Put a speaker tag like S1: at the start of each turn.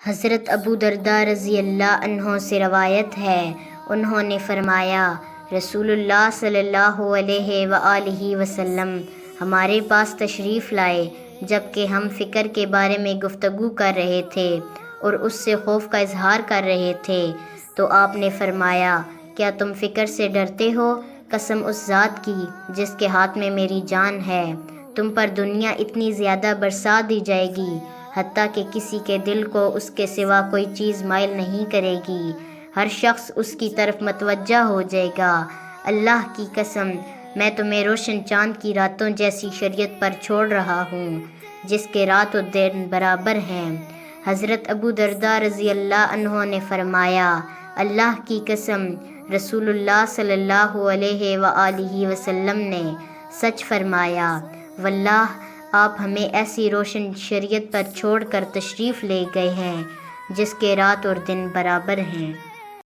S1: حضرت ابو درداء رضی اللہ عنہ سے روایت ہے، انہوں نے فرمایا رسول اللہ صلی اللہ علیہ وآلہ وسلم ہمارے پاس تشریف لائے جب کہ ہم فکر کے بارے میں گفتگو کر رہے تھے اور اس سے خوف کا اظہار کر رہے تھے، تو آپ نے فرمایا کیا تم فکر سے ڈرتے ہو؟ قسم اس ذات کی جس کے ہاتھ میں میری جان ہے، تم پر دنیا اتنی زیادہ برسا دی جائے گی حتیٰ کہ کسی کے دل کو اس کے سوا کوئی چیز مائل نہیں کرے گی، ہر شخص اس کی طرف متوجہ ہو جائے گا۔ اللہ کی قسم میں تمہیں روشن چاند کی راتوں جیسی شریعت پر چھوڑ رہا ہوں جس کے رات و دن برابر ہیں۔ حضرت ابو درداء رضی اللہ عنہ نے فرمایا اللہ کی قسم رسول اللہ صلی اللہ علیہ وآلہ وسلم نے سچ فرمایا، واللہ آپ ہمیں ایسی روشن شریعت پر چھوڑ کر تشریف لے گئے ہیں جس کے رات اور دن برابر ہیں۔